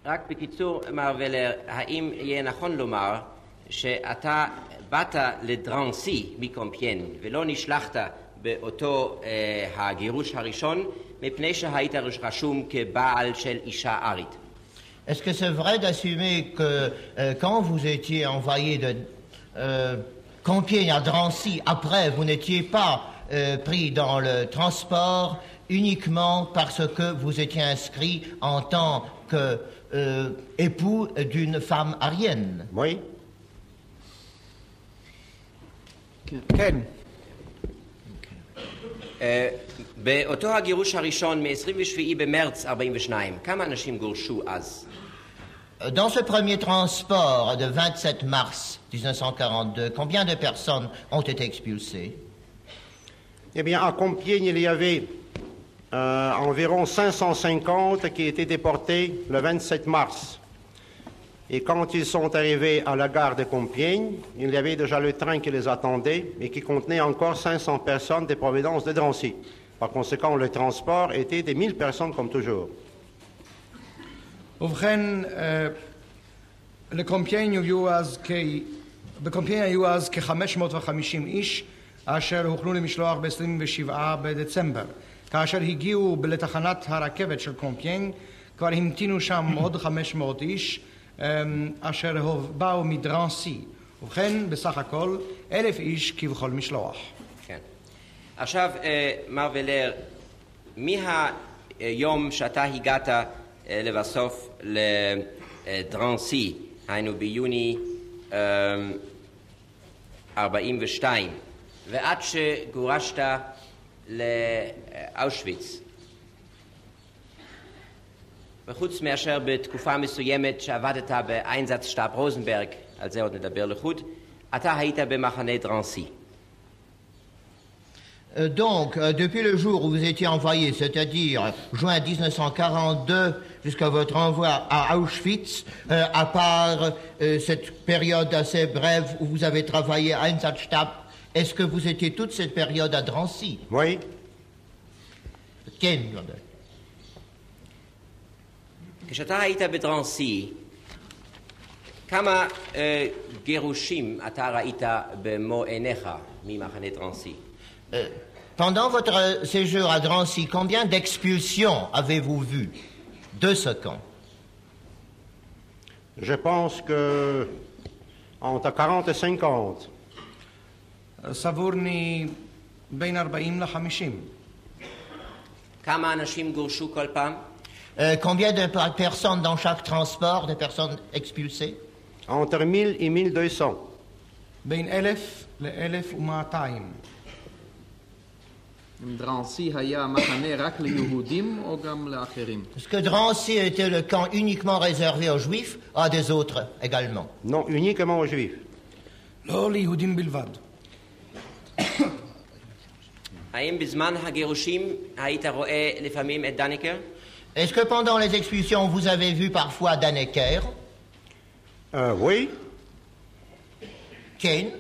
רק בקיצור, מר ולר, האם יהיה נכון לומר שאתה באת לדרנסי מקומפיין ולא נשלחת באותו הגירוש הראשון מפני שהיית רשום כבעל של אישה ארית? Est-ce que c'est vrai d'assumer que quand vous étiez envoyé de Compiègne à Drancy, après, vous n'étiez pas pris dans le transport uniquement parce que vous étiez inscrit en tant qu'époux d'une femme aryenne? Oui. כן. באותו הגירוש הראשון מ-27 במרץ 42, כמה אנשים גורשו אז? Dans ce premier transport de 27 mars 1942, combien de personnes ont été expulsées? Eh bien, à Compiègne, il y avait environ 550 qui étaient déportés le 27 mars. Et quand ils sont arrivés à la gare de Compiègne, il y avait déjà le train qui les attendait et qui contenait encore 500 personnes de provenance de Drancy. Par conséquent, le transport était de 1000 personnes comme toujours. ובכן, בקומפיין היו אז כ-550 איש, אשר הוכנו למשלוח ב-27 בדצמבר. כאשר הגיעו לתחנת הרכבת של קומפיין, כבר המתינו שם עוד 500 איש, אשר באו מדרנסי. ובכן, בסך הכל, 1,000 איש כבכל משלוח. כן. עכשיו, מר ולר, מהיום שאתה הגעת לבסוף לדרנסי, היינו ביוני 42, ועד שגורשת לאושוויץ, וחוץ מאשר בתקופה מסוימת שעבדת באיינזץ שטאב רוזנברג, על זה עוד נדבר לחוד, אתה היית במחנה דרנסי. Donc, depuis le jour où vous étiez envoyé, c'est-à-dire juin 1942, jusqu'à votre envoi à Auschwitz, à part cette période assez brève où vous avez travaillé à Einsatzstab, est-ce que vous étiez toute cette période à Drancy? Oui. כשאתה היית בדרנסי, כמה גירושים אתה ראית במו עיניך ממחנה דרנסי? Pendant votre séjour à Drancy, combien d'expulsions avez-vous vu de ce camp? Je pense que entre 40 et 50. סבורני בין 40 ל-50. כמה אנשים גורשו כל פעם? Combien de personnes dans chaque transport, de personnes expulsées? Entre 1000 et 1200. בין 1,000 ל-1,200. דרנסי היה מחנה רק ליהודים או גם לאחרים? Est-ce que Drancy était le camp uniquement réservé aux Juifs ou à des autres également? Non, uniquement aux Juifs. לא ליהודים בלבד. האם בזמן הגירושים היית רואה לפעמים את דניקר? Est-ce que pendant les expulsions, vous avez vu parfois Dannecker? Oui. Kane?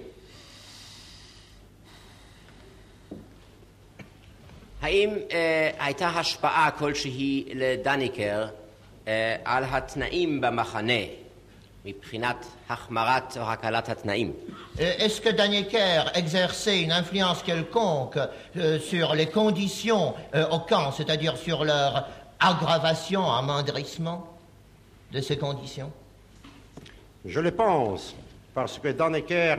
האם הייתה השפעה כלשהי לדניקר על התנאים במחנה מבחינת החמרת או הקלת התנאים? Est-ce que Dannecker exerçait une influence quelconque sur les conditions au camp, c'est-à-dire sur leur aggravation, amoindrissement de ces conditions? Je le pense, parce que Dannecker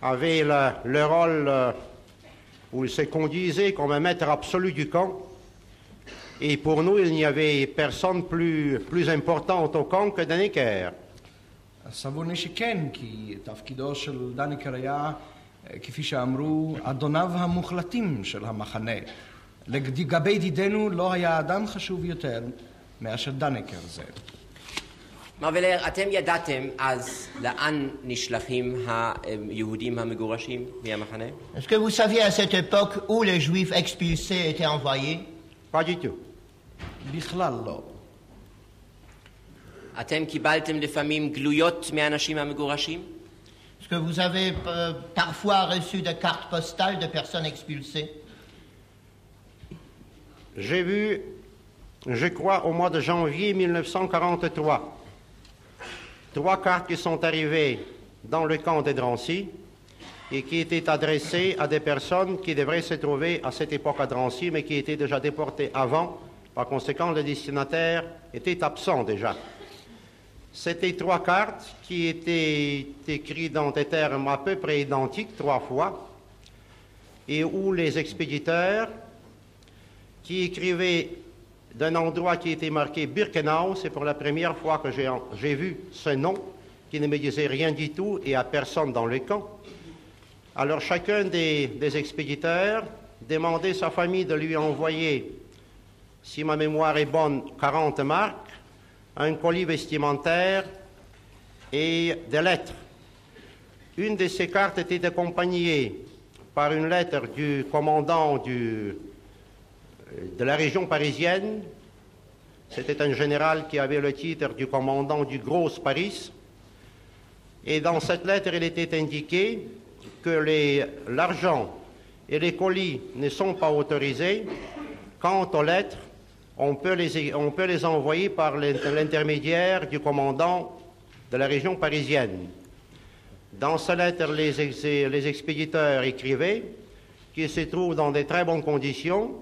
avait le rôle où il se conduisait comme un maître absolu du camp. Et pour nous, il n'y avait personne plus importante au camp que Dannecker. סבורני שכן, כי תפקידו של דניקר היה, כפי שאמרו, אדוניו המוחלטים של המחנה. לגבי ידידנו לא היה אדם חשוב יותר מאשר דניקר זה. מר ולר, אתם ידעתם אז לאן נשלחים היהודים המגורשים מהמחנה? Est-ce que vous saviez à cette époque où les Juifs expulsés étaient envoyés? Pas du tout. בכלל לא. אתם קיבלתם לפעמים גלויות מהאנשים המגורשים? Est-ce que vous avez parfois reçu des cartes postales de personnes expulsées? J'ai vu je crois, au mois de janvier 1943. 3 cartes qui sont arrivées dans le camp de Drancy et qui étaient adressées à des personnes qui devraient se trouver à cette époque à Drancy, mais qui étaient déjà déportées avant. Par conséquent, le destinataire était absent déjà. C'était 3 cartes qui étaient écrites dans des termes à peu près identiques 3 fois, et où les expéditeurs qui écrivaient d'un endroit qui était marqué Birkenau, c'est pour la première fois que j'ai vu ce nom, qui ne me disait rien du tout et à personne dans le camp. Alors chacun des expéditeurs demandait à sa famille de lui envoyer, si ma mémoire est bonne, 40 marques, un colis vestimentaire et des lettres. Une de ces cartes était accompagnée par une lettre du commandant de la région parisienne. C'était un général qui avait le titre du commandant du Gros Paris. Et dans cette lettre, il était indiqué que l'argent et les colis ne sont pas autorisés. Quant aux lettres, on peut les envoyer par l'intermédiaire du commandant de la région parisienne. Dans cette lettre, les expéditeurs écrivaient qu'ils se trouvent dans de très bonnes conditions,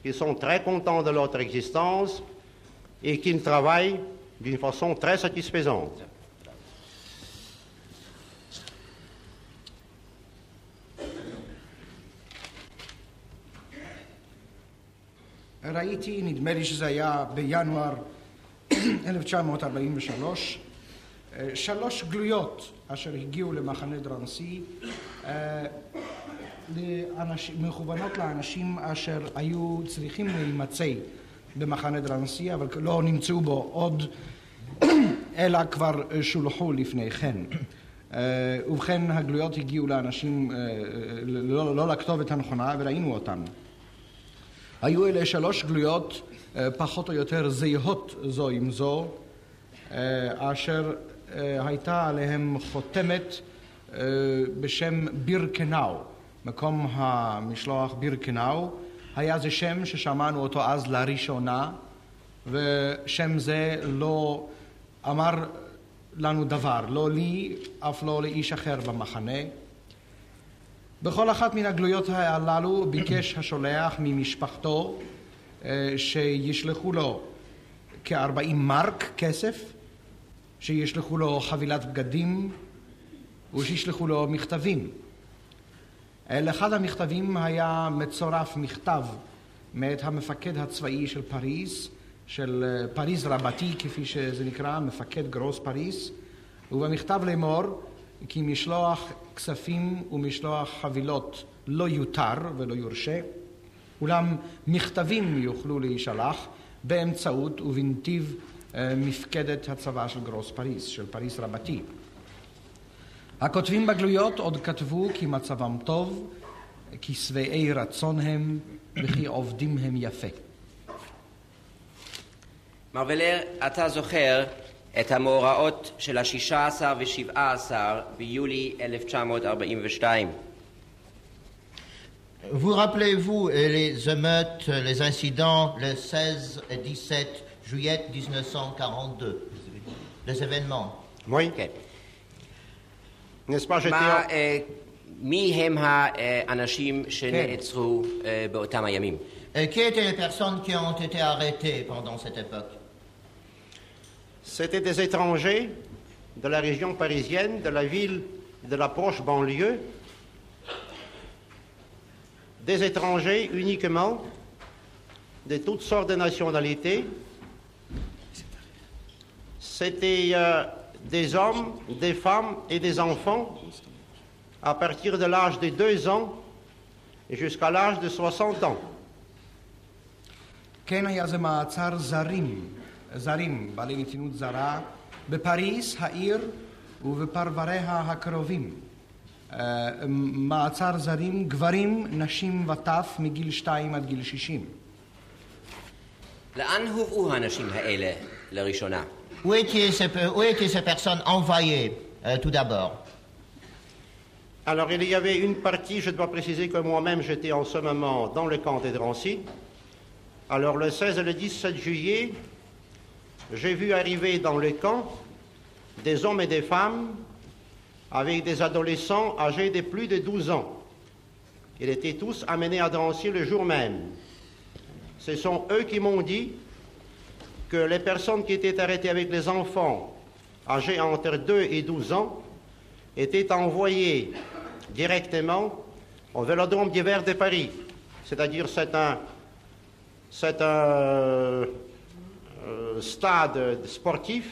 qu'ils sont très contents de leur existence et qu'ils travaillent d'une façon très satisfaisante. ראיתי, נדמה לי שזה היה בינואר 1943, 3 גלויות אשר הגיעו למחנה דרנסי, מכוונות לאנשים אשר היו צריכים להימצא במחנה דרנסי, אבל לא נמצאו בו עוד, אלא כבר שולחו לפני כן. ובכן, הגלויות הגיעו לאנשים, לא לכתובת הנכונה, וראינו אותם. היו אלה 3 גלויות פחות או יותר זהות זו עם זו, אשר הייתה עליהם חותמת בשם בירקנאו. מקום המשלוח בירקנאו היה זה שם ששמענו אותו אז לראשונה, ושם זה לא אמר לנו דבר, לא לי, אף לא לאיש אחר במחנה. בכל אחת מן הגלויות הללו ביקש השולח ממשפחתו שישלחו לו כ-40 מרק כסף, שישלחו לו חבילת בגדים ושישלחו לו מכתבים. לאחד המכתבים היה מצורף מכתב מאת המפקד הצבאי של פריז, של פריז רבתי כפי שזה נקרא, מפקד גרוס פריז, ובמכתב לאמור כי משלוח כספים ומשלוח חבילות לא יותר ולא יורשה, אולם מכתבים יוכלו להישלח באמצעות ובנתיב מפקדת הצבא של גרוס פריז, של פריז רבתי. הכותבים בגלויות עוד כתבו כי מצבם טוב, כי שבעי רצון הם וכי עובדים הם יפה. מר ולר, אתה זוכר את המאורעות של ה-16 ו-17 ביולי 1942. Vous rappelez-vous les émeutes, les incidents le 16 et 17 juillet 1942, les événements? Oui. כן. N'est-ce pas, מי הם האנשים שנעצרו באותם הימים? Qui étaient les personnes qui ont été arrêtées pendant cette époque? C'était des étrangers de la région parisienne, de la ville, de la proche banlieue, des étrangers uniquement, de toutes sortes de nationalités. C'était des hommes, des femmes et des enfants à partir de l'âge de 2 ans jusqu'à l'âge de 60 ans. כן היה זה מעצר זרים, בעלי נתינות זרה, בפריז העיר ובפרבריה הקרובים. מעצר זרים, גברים, נשים וטף מגיל 2 עד גיל 60. לאן הובאו האנשים האלה לראשונה? Où étaient ces personnes envoyées tout d'abord? Alors, il y avait une partie, je dois préciser que moi-même, j'étais en ce moment dans le camp de Drancy. Alors le 16 et le 17 juillet, j'ai vu arriver dans le camp des hommes et des femmes avec des adolescents âgés de plus de 12 ans. Ils étaient tous amenés à Drancy le jour même. Ce sont eux qui m'ont dit que les personnes qui étaient arrêtées avec les enfants âgés entre 2 et 12 ans étaient envoyées directement au Vélodrome d'hiver de Paris. C'est-à-dire c'est un stade sportif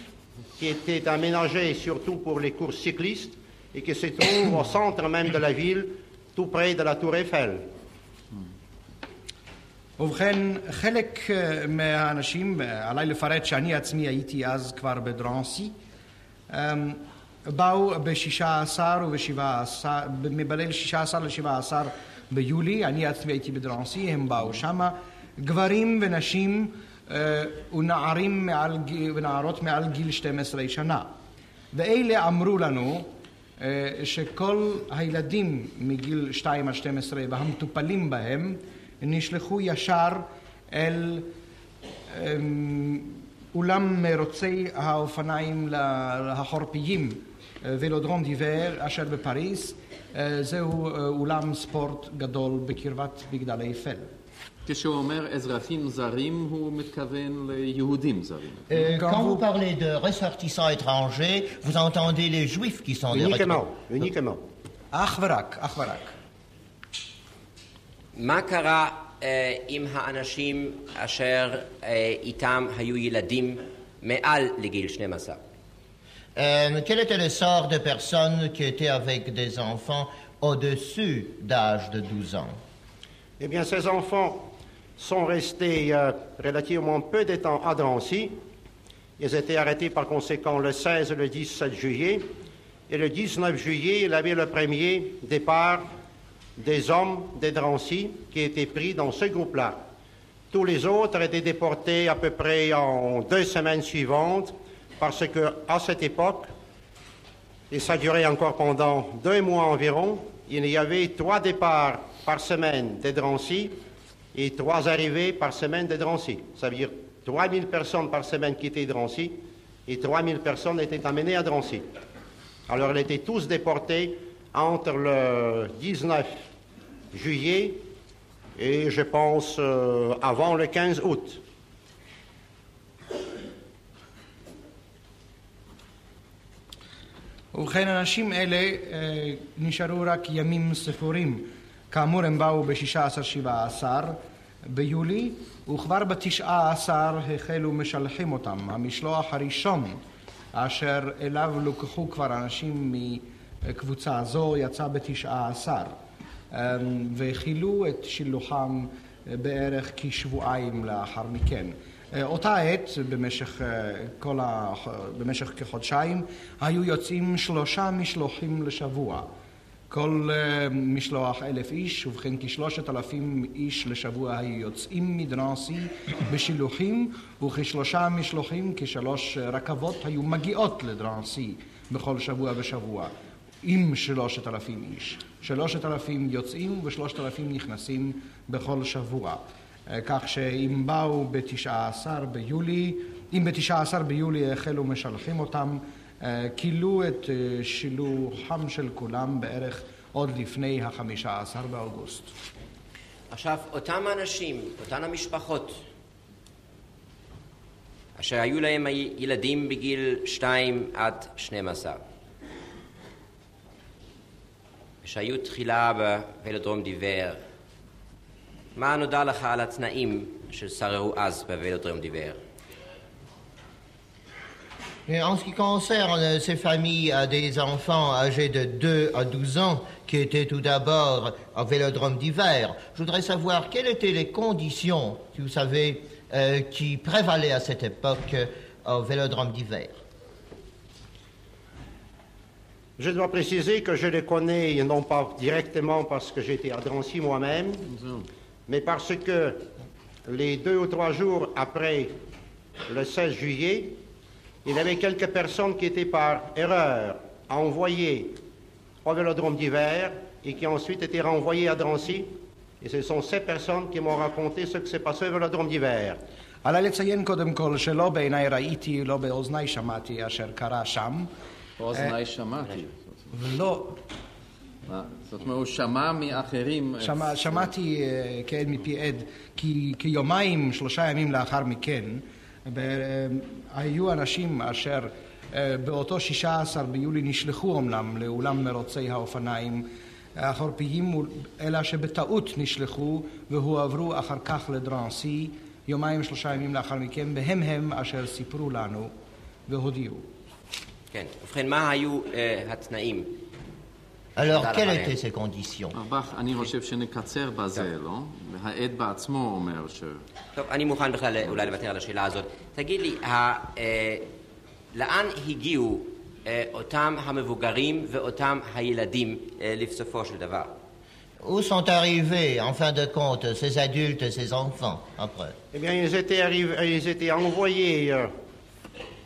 qui était aménagé surtout pour les courses cyclistes et qui se trouve au centre même de la ville, tout près de la Tour Eiffel. ובכן, חלק מהאנשים, עליי לפרט שאני עצמי הייתי אז כבר בדרנסי, באו ב-16 וב-17, בליל 16 ל-17 ביולי, אני עצמי הייתי בדרנסי, הם באו שמה, גברים ונשים ונערים ונערות מעל גיל 12 שנה. ואלה אמרו לנו שכל הילדים מגיל 2 עד 12 והמטופלים בהם נשלחו ישר אל אולם מרוצי האופניים החורפיים ולודרום דיבר אשר בפריס. זהו אולם ספורט גדול בקרבת מגדל אייפל. כשהוא אומר אזרחים זרים, הוא מתכוון ליהודים זרים. Quand vous parlez de ressortissants étrangers, vous entendez les juifs qui sont des Uniquement. אך ורק, אך ורק. מה קרה עם האנשים אשר איתם היו ילדים מעל לגיל 12? Quel était le sort de personnes qui étaient avec des enfants au-dessus d'âge de 12 ans? Eh bien, ces enfants sont restés relativement peu de temps à Drancy. Ils étaient arrêtés par conséquent le 16 et le 17 juillet. Et le 19 juillet, il y avait le premier départ des hommes de Drancy qui étaient pris dans ce groupe-là. Tous les autres étaient déportés à peu près en 2 semaines suivantes parce qu'à cette époque, et ça durait encore pendant 2 mois environ, il y avait 3 départs par semaine de Drancy et 3 arrivées par semaine de Drancy. Ça veut dire 3000 personnes par semaine quittaient Drancy et 3000 personnes étaient amenées à Drancy. Alors, ils étaient tous déportés entre le 19 juillet et, je pense, avant le 15 août. ובכן, אנשים אלה נשארו רק ימים ספורים. כאמור, הם באו ב-16-17 ביולי, וכבר ב-19 החלו משלחים אותם. המשלוח הראשון אשר אליו לוקחו כבר אנשים מקבוצה זו יצא ב-19, והחילו את שילוחם בערך כשבועיים לאחר מכן. אותה עת, במשך כחודשיים, היו יוצאים 3 משלוחים לשבוע. כל משלוח 1,000 איש, ובכן כ3,000 איש לשבוע היו יוצאים מדרנסי בשילוחים, וכ3 משלוחים, כ3 רכבות היו מגיעות לדרנסי בכל שבוע ושבוע, עם 3,000 איש. 3,000 יוצאים ו3,000 נכנסים בכל שבוע. כך שאם באו ב-19 ביולי, אם ב-19 ביולי החלו משלחים אותם, כילו את שילוחם של כולם בערך עוד לפני ה-15 באוגוסט. עכשיו, אותם האנשים, אותן המשפחות, אשר היו להם ילדים בגיל 2 עד 12, שהיו תחילה בוולודרום דיבר, מה נודע לך על התנאים ששררו אז בוולודרום דיבר? En ce qui concerne ces familles à des enfants âgés de 2 à 12 ans qui étaient tout d'abord au Vélodrome d'hiver, je voudrais savoir quelles étaient les conditions, si vous savez, qui prévalaient à cette époque au Vélodrome d'hiver. Je dois préciser que je les connais non pas directement parce que j'étais à Drancy moi-même, mais parce que les 2 ou 3 jours après le 16 juillet, il y avait quelques personnes qui étaient par erreur envoyées au Vélodrome d'hiver et qui ensuite étaient renvoyées à Drancy Et ce sont ces personnes qui m'ont raconté ce qui s'est passé au Vélodrome d'hiver. עליי לציין קודם כל שלא בעיניי ראיתי, לא באוזניי שמעתי אשר קרה שם. באוזניי שמעתי. ולא... זאת אומרת, הוא שמע מאחרים... שמעתי כעד מפי עד, כי כיומיים, 3 ימים לאחר מכן, היו אנשים אשר באותו 16 ביולי נשלחו אמנם לאולם מרוצי האופניים החורפיים, אלא שבטעות נשלחו והועברו אחר כך לדרנסי, יומיים 3 ימים לאחר מכן, והם הם אשר סיפרו לנו והודיעו. כן, ובכן, מה היו התנאים? Alors, quelles étaient ces conditions? אני חושב שנקצר בזה, לא? והעד בעצמו אומר ש... טוב, אני מוכן בכלל אולי לוותר על השאלה הזאת. תגיד לי, לאן הגיעו אותם המבוגרים ואותם הילדים לבסופו של דבר? Où sont arrivés, en fin de compte, ces adultes et ces enfants, après? Eh bien, ils étaient envoyés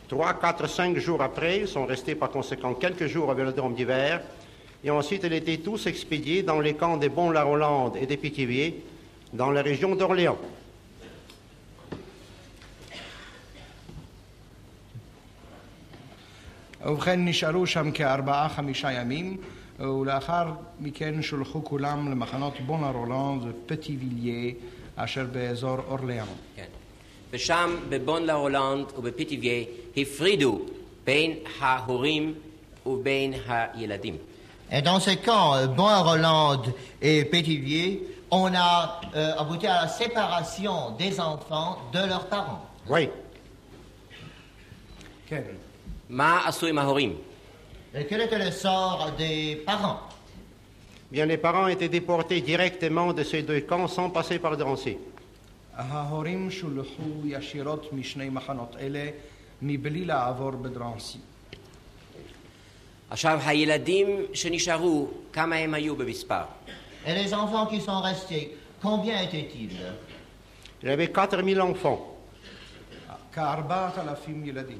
3, 4, 5 jours après. Ils sont restés par conséquent quelques jours au Vélodrome d'hiver. Et ensuite, ils étaient tous expédiés dans les camps des Bons-la-Rolande et des Pithiviers, dans la région d'Orléans. ובכן נשארו שם כ4-5 ימים, ולאחר מכן שולחו כולם למחנות בון-לה-רולנד ופטיביליה אשר באזור אורליאן. כן. ושם בבון-לה-רולנד ובפיטיביה הפרידו בין ההורים ובין הילדים. Et dans ces camps, Bon-la-Rolande et Pétivier, on a abouti à la séparation des enfants de leurs parents. Oui. כן. מה עשו עם ההורים? Et quel était le sort des parents? Bien, les parents étaient déportés directement de ces 2 camps sans passer par Drancy. ההורים שולחו ישירות משני מחנות אלה מבלי לעבור בדרנסי. עכשיו, הילדים שנשארו, כמה הם היו במספר? Et les enfants qui sont restés, combien étaient-ils? Il y avait 4000 enfants. כ4,000 ילדים.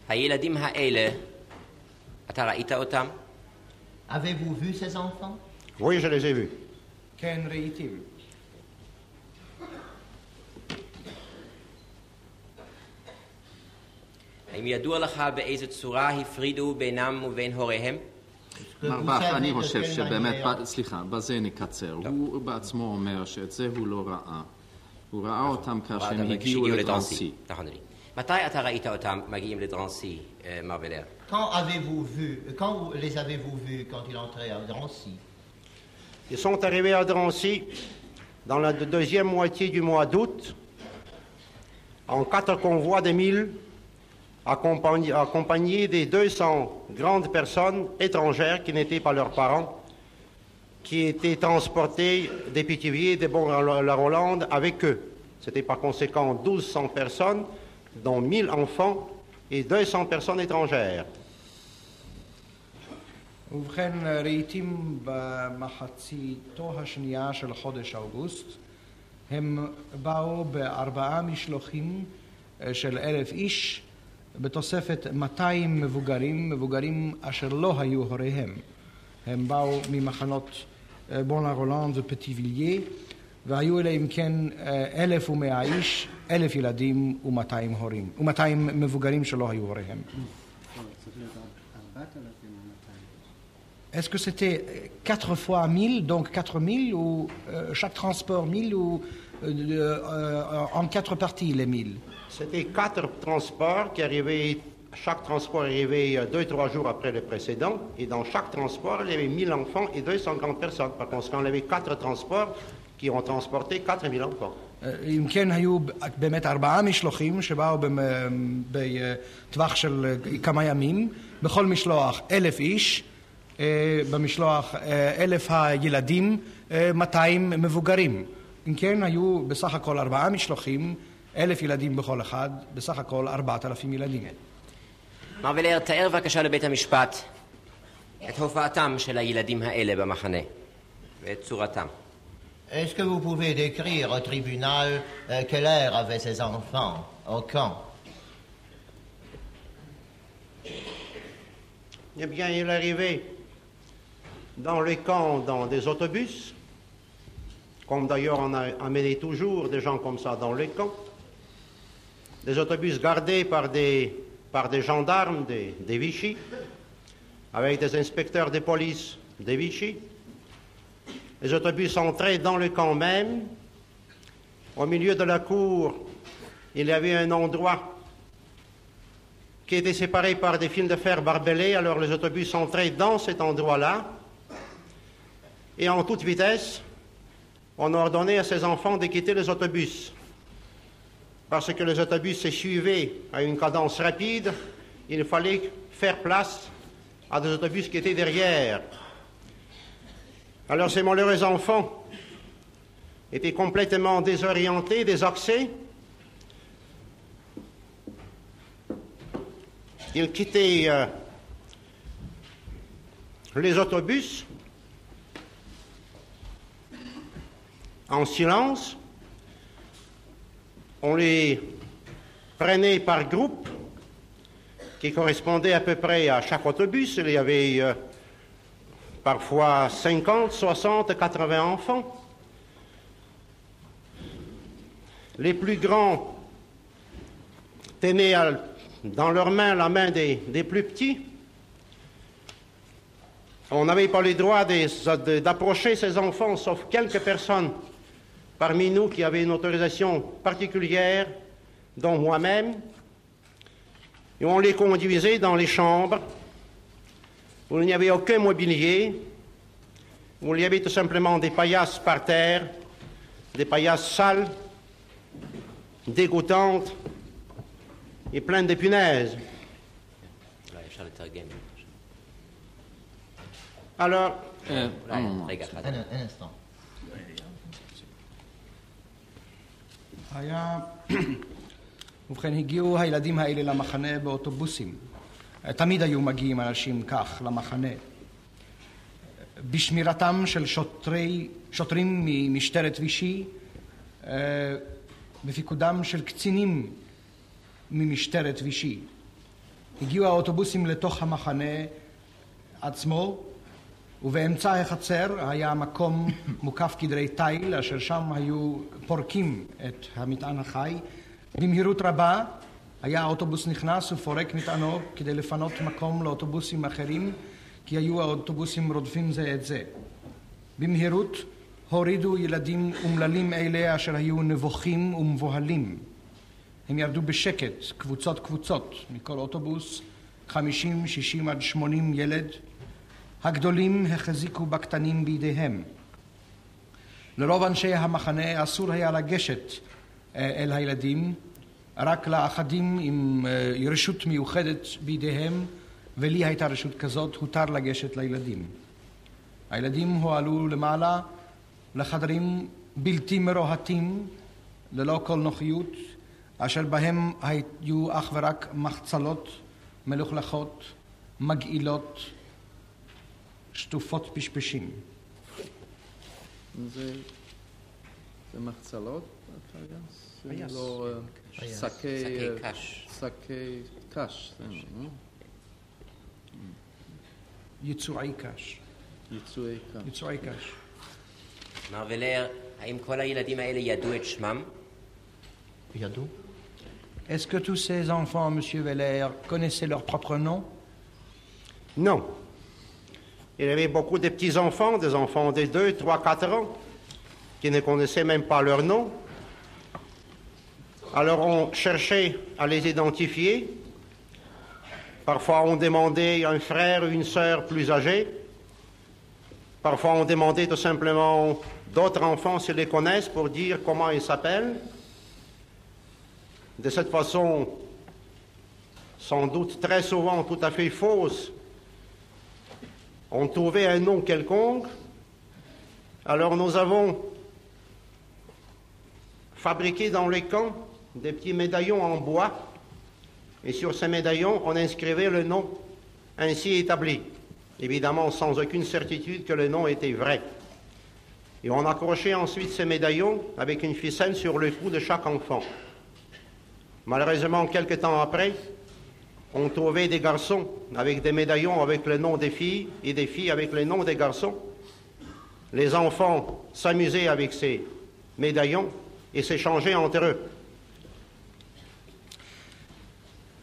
הילדים האלה, אתה ראית אותם? Avez-vous vu ces enfants? Oui, je les ai vus. כן, ראיתים. האם ידוע לך באיזו צורה הפרידו בינם ובין הוריהם? מרבח, אני חושב שבאמת, סליחה, בזה נקצר. הוא בעצמו אומר שאת זה הוא לא ראה. הוא ראה אותם כאשר הם הגיעו לדרנסי. נכון, אדוני. מתי אתה ראית אותם מגיעים לדרנסי, מר ולר? Quand les avez-vous vus quand ils entraient à Drancy? Ils sont arrivés à Drancy dans la deuxième moitié du mois d'août, en 4 convois de 1000, accompagnés des 200 grandes personnes étrangères qui n'étaient pas leurs parents, qui étaient transportés des Pithiviers, des Bons-la-Rolande avec eux. C'était par conséquent 1200 personnes, dont 1000 enfants et 200 personnes étrangères. ובכן, ראיתים במחציתו השנייה של חודש אוגוסט, הם באו ב4 משלוחים של 1,000 איש, בתוספת 200 מבוגרים אשר לא היו הוריהם. הם באו ממחנות בון-לה-רולנד ופטיביליה, והיו אליהם כן 1,100 איש, 1,000 ילדים ו200 הורים, ו200 מבוגרים שלא היו הוריהם. Est-ce que c'était 4 fois 1000, donc 4000, ou chaque transport 1000, ou en 4 parties les 1000? C'était 4 transports qui arrivaient, chaque transport arrivait 2-3 jours après le précédent, et dans chaque transport, il y avait 1000 enfants et 250 personnes. Par conséquent, il y avait 4 transports qui ont transporté 4000 enfants. אם כן, היו באמת 4 משלוחים שבאו בטווח של כמה ימים, בכל משלוח 1,000 איש, במשלוח 1,000 הילדים, 200 מבוגרים. אם כן, היו בסך הכל 4 משלוחים, 1,000 ילדים בכל אחד, בסך הכל 4,000 ילדים. מר ולר, תאר בבקשה לבית המשפט את הופעתם של הילדים האלה במחנה ואת צורתם. Est-ce que vous pouvez décrire au tribunal quel air avaient ces enfants au camp? Eh bien, il arrivait dans les camps dans des autobus, comme d'ailleurs on a amené toujours des gens comme ça dans les camps, des autobus gardés par des gendarmes des Vichy, avec des inspecteurs de police des Vichy. Les autobus entraient dans le camp même. Au milieu de la cour, il y avait un endroit qui était séparé par des fils de fer barbelés. Alors les autobus entraient dans cet endroit-là. Et en toute vitesse, on ordonnait à ces enfants de quitter les autobus. Parce que les autobus se suivaient à une cadence rapide, il fallait faire place à des autobus qui étaient derrière. Alors ces malheureux enfants étaient complètement désorientés, désaxés. Ils quittaient les autobus en silence. On les prenait par groupe qui correspondait à peu près à chaque autobus. Il y avait parfois 50, 60, 80 enfants. Les plus grands tenaient dans leurs mains la main des plus petits. On n'avait pas le droit d'approcher ces enfants, sauf quelques personnes parmi nous qui avaient une autorisation particulière, dont moi-même. Et on les conduisait dans les chambres où il n'y avait aucun mobilier, où il y avait tout simplement des paillasses par terre, des paillasses sales, dégoûtantes et pleines de punaises. Alors, un instant. ובכן, הגיעו הילדים האלה למחנה באוטובוסים. תמיד היו מגיעים אנשים כך למחנה. בשמירתם של שוטרים ממשטרת וישי, בפיקודם של קצינים ממשטרת וישי. הגיעו האוטובוסים לתוך המחנה עצמו, ובאמצע החצר היה מקום מוקף כדרי תיל, אשר שם היו פורקים את המטען החי. במהירות רבה היה האוטובוס נכנס ופורק מטענו כדי לפנות מקום לאוטובוסים אחרים, כי היו האוטובוסים רודפים זה את זה. במהירות הורידו ילדים אומללים אלה אשר היו נבוכים ומבוהלים. הם ירדו בשקט, קבוצות, מכל אוטובוס, 50, 60 עד 80 ילד. הגדולים החזיקו בקטנים בידיהם. לרוב אנשי המחנה אסור היה לגשת אל הילדים, רק לאחדים עם רשות מיוחדת בידיהם, ולי הייתה רשות כזאת, הותר לגשת לילדים. הילדים הועלו למעלה לחדרים בלתי מרוהטים, ללא כל נוחיות, אשר בהם היו אך ורק מחצלות מלוכלכות, מגעילות, שטופות פשפשים. זה מחצלות? זה לא שקי קש. יצועי קש. יצועי קש. מר ולר, האם כל הילדים האלה ידעו את שמם? ידעו? Est-ce que tous ces enfants, Monsieur Veller, connaissaient leur propre nom? Non. Il y avait beaucoup de petits-enfants, des enfants de 2, 3, 4 ans, qui ne connaissaient même pas leur nom. Alors on cherchait à les identifier. Parfois on demandait un frère ou une sœur plus âgée. Parfois on demandait tout simplement d'autres enfants s'ils les connaissent pour dire comment ils s'appellent. De cette façon, sans doute très souvent tout à fait fausse, on trouvait un nom quelconque. Alors nous avons fabriqué dans les camps des petits médaillons en bois, et sur ces médaillons on inscrivait le nom ainsi établi, évidemment sans aucune certitude que le nom était vrai. Et on accrochait ensuite ces médaillons avec une ficelle sur le cou de chaque enfant. Malheureusement, quelque temps après, on trouvait des garçons avec des médaillons avec le nom des filles et des filles avec le nom des garçons. Les enfants s'amusaient avec ces médaillons et s'échangeaient entre eux.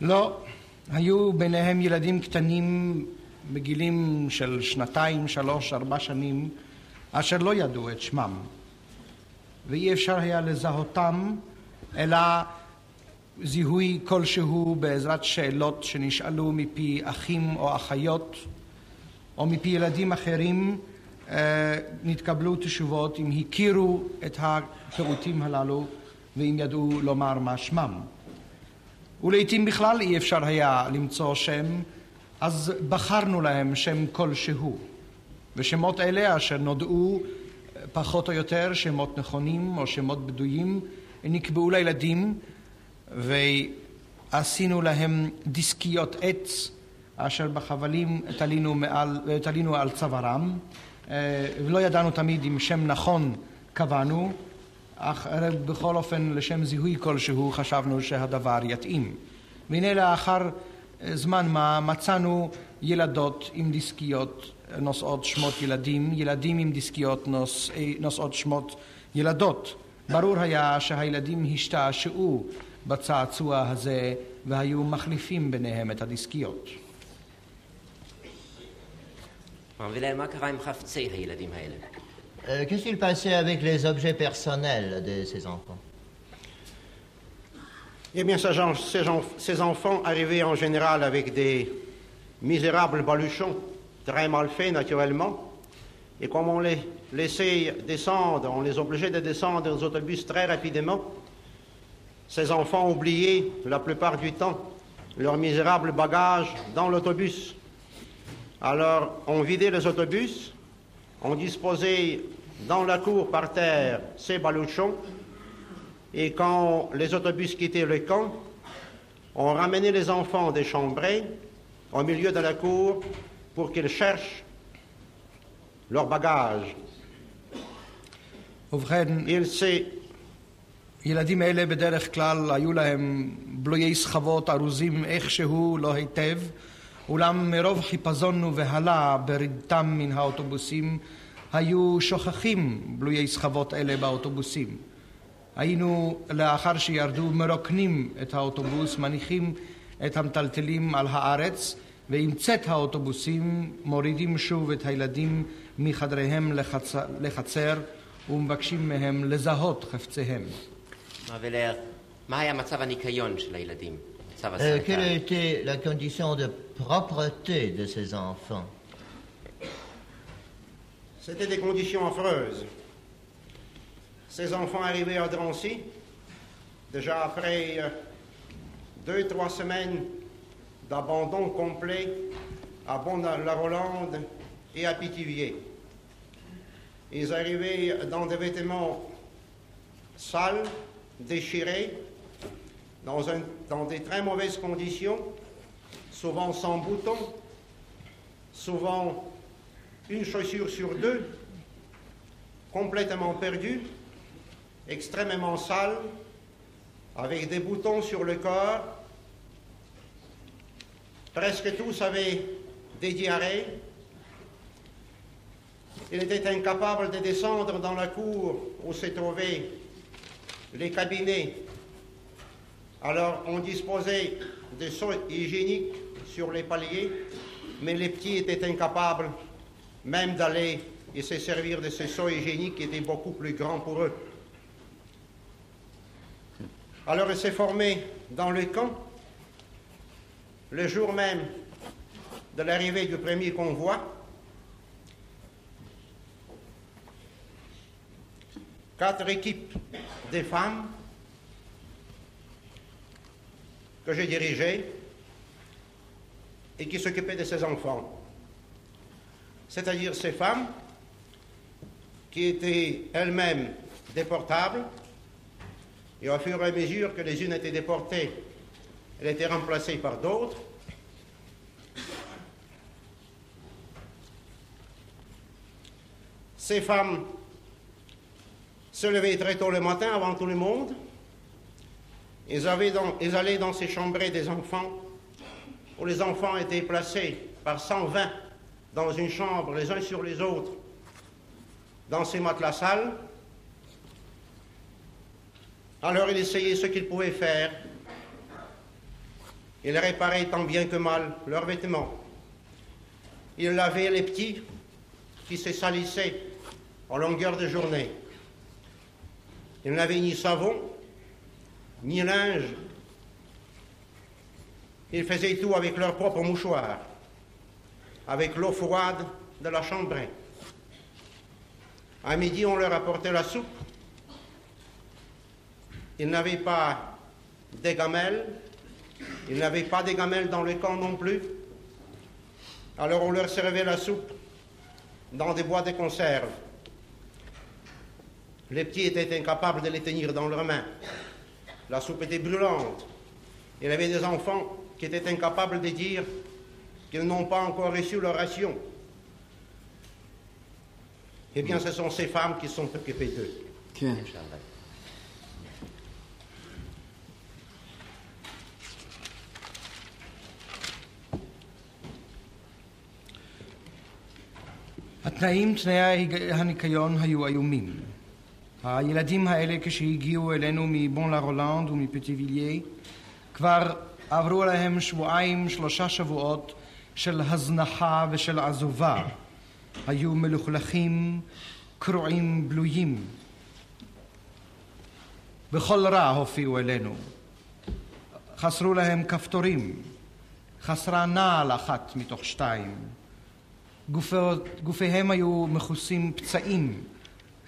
לא, היו ביניהם ילדים קטנים בגילים של 2, 3, 4 שנים, אשר לא ידעו את שמם, ואי אפשר היה לזהותם, אלא זיהוי כלשהו בעזרת שאלות שנשאלו מפי אחים או אחיות, או מפי ילדים אחרים, נתקבלו תשובות אם הכירו את הפירוטים הללו ואם ידעו לומר מה שמם. ולעיתים בכלל אי אפשר היה למצוא שם, אז בחרנו להם שם כלשהו. ושמות אלה אשר נודעו פחות או יותר שמות נכונים או שמות בדויים נקבעו לילדים ועשינו להם דיסקיות עץ אשר בחבלים תלינו על צווארם, ולא ידענו תמיד אם שם נכון קבענו, אך בכל אופן לשם זיהוי כלשהו חשבנו שהדבר יתאים. והנה לאחר זמן מה מצאנו ילדות עם דיסקיות נושאות שמות ילדים, ילדים עם דיסקיות נושאות שמות ילדות. ברור היה שהילדים השתעשעו בצעצוע הזה והיו מחליפים ביניהם את הדיסקיות. מה קרה עם חפצי הילדים האלה? Qu'est-ce qu'il passait avec les objets personnels de ces enfants? Eh bien, ces enfants arrivaient en général avec des misérables baluchons, très mal faits naturellement, et comme on les laissait descendre, on les obligeait de descendre aux autobus très rapidement, ces enfants oubliaient la plupart du temps leurs misérables bagages dans l'autobus. Alors, on vidait les autobus, on disposait dans la cour par terre ces baluchons, et quand les autobus quittaient le camp, on ramenait les enfants déchambrés au milieu de la cour pour qu'ils cherchent leurs bagages. ילדים אלה בדרך כלל היו להם בלויי סחבות ארוזים איכשהו לא היטב, אולם מרוב חיפזון ובהלה ברדתם מן האוטובוסים היו שוכחים בלויי סחבות אלה באוטובוסים. היינו לאחר שירדו מרוקנים את האוטובוס, מניחים את המטלטלים על הארץ, ועם צאת האוטובוסים מורידים שוב את הילדים מחדריהם לחצר ומבקשים מהם לזהות חפציהם. מה היה מצב הניקיון של הילדים? Quelle était la condition de propreté de ces enfants? C'était des conditions affreuses. Ces enfants arrivaient à Drancy, déjà après 2-3 semaines d'abandon complet à Bon-la-Rolande et à Pithiviers. Ils arrivaient dans des vêtements sales, déchirés, dans des très mauvaises conditions, souvent sans boutons, souvent une chaussure sur 2, complètement perdue, extrêmement sale, avec des boutons sur le corps. Presque tous avaient des diarrhées. Ils étaient incapables de descendre dans la cour où se trouvaient les cabinets. Alors on disposait de seaux hygiéniques sur les paliers, mais les petits étaient incapables même d'aller et se servir de ces seaux hygiéniques qui étaient beaucoup plus grands pour eux. Alors ils s'est formé dans le camp, le jour même de l'arrivée du premier convoi. 4 équipes de femmes que j'ai dirigées et qui s'occupaient de ces enfants. C'est-à-dire ces femmes qui étaient elles-mêmes déportables, et au fur et à mesure que les unes étaient déportées, elles étaient remplacées par d'autres. Ces femmes se levaient très tôt le matin avant tout le monde. Ils allaient dans ces chambrées des enfants, où les enfants étaient placés par 120 dans une chambre, les uns sur les autres, dans ces matelas sales. Alors ils essayaient ce qu'ils pouvaient faire. Ils réparaient tant bien que mal leurs vêtements. Ils lavaient les petits qui se salissaient en longueur de journée. Ils n'avaient ni savon, ni linge. Ils faisaient tout avec leur propre mouchoir, avec l'eau froide de la chambrée. À midi, on leur apportait la soupe. Ils n'avaient pas des gamelles. Ils n'avaient pas des gamelles dans le camp non plus. Alors on leur servait la soupe dans des boîtes de conserve. Les petits étaient incapables de les tenir dans leurs mains. La soupe était brûlante. Il y avait des enfants qui étaient incapables de dire qu'ils n'ont pas encore reçu leur ration. Eh bien, ce sont ces femmes qui sont occupées d'eux. כן. התנאים, תנאי הניקיון היו איומים. הילדים האלה כשהגיעו אלינו מבון לה רולנד ומפטיביליה כבר עברו עליהם שבועיים, 3 שבועות של הזנחה ושל עזובה. היו מלוכלכים, קרועים, בלויים. בכל רע הופיעו אלינו. חסרו להם כפתורים. חסרה נעל אחת מתוך 2. גופיהם היו מכוסים פצעים.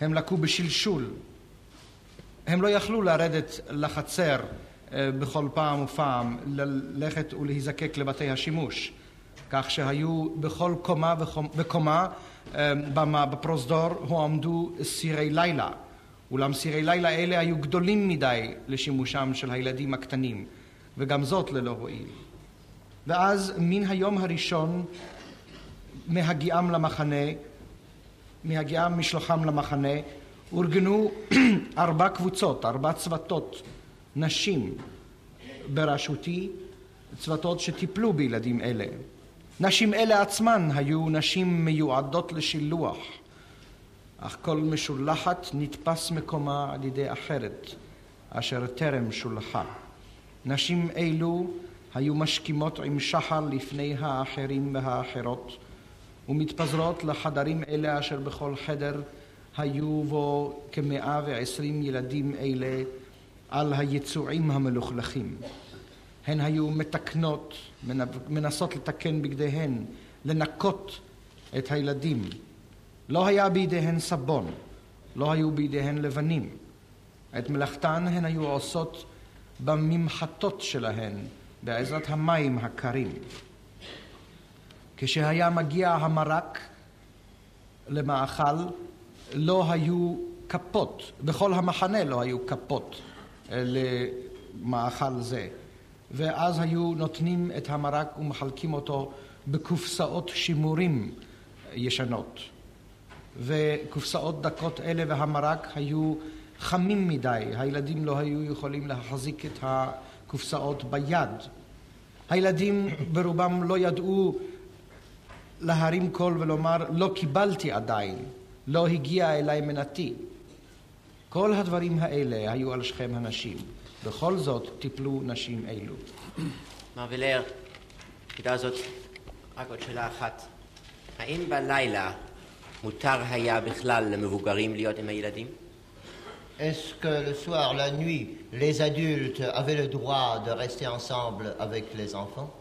הם לקו בשלשול. הם לא יכלו לרדת לחצר בכל פעם ופעם, ללכת ולהיזקק לבתי השימוש. כך שהיו בכל קומה וקומה בפרוזדור הועמדו סירי לילה. אולם סירי לילה אלה היו גדולים מדי לשימושם של הילדים הקטנים, וגם זאת ללא הועיל. ואז מן היום הראשון מהגיעם משלוחם למחנה, אורגנו 4 קבוצות, 4 צוותות, נשים בראשותי, צוותות שטיפלו בילדים אלה. נשים אלה עצמן היו נשים מיועדות לשילוח, אך כל משולחת נתפס מקומה על ידי אחרת, אשר טרם שולחה. נשים אלו היו משכימות עם שחר לפני האחרים והאחרות, ומתפזרות לחדרים אלה אשר בכל חדר היו בו כ120 ילדים אלה על היצועים המלוכלכים. הן היו מתקנות, מנסות לתקן בגדיהן, לנקות את הילדים. לא היה בידיהן סבון, לא היו בידיהן לבנים. את מלאכתן הן היו עושות בממחטות שלהן, בעזרת המים הקרים. כשהיה מגיע המרק למאכל, לא היו כפות, בכל המחנה לא היו כפות למאכל זה. ואז היו נותנים את המרק ומחלקים אותו בקופסאות שימורים ישנות. וקופסאות דקות אלה והמרק היו חמים מדי, הילדים לא היו יכולים להחזיק את הקופסאות ביד. הילדים ברובם לא ידעו להרים קול ולומר לא קיבלתי עדיין, לא הגיע אליי מנתי. כל הדברים האלה היו על שכם הנשים. בכל זאת טיפלו נשים אלו. מר ולר, כדאי זאת רק עוד שאלה אחת. האם בלילה מותר היה בכלל למבוגרים להיות עם הילדים? Est-ce que le soir, la nuit, les adultes avaient le droit de rester ensemble avec les enfants?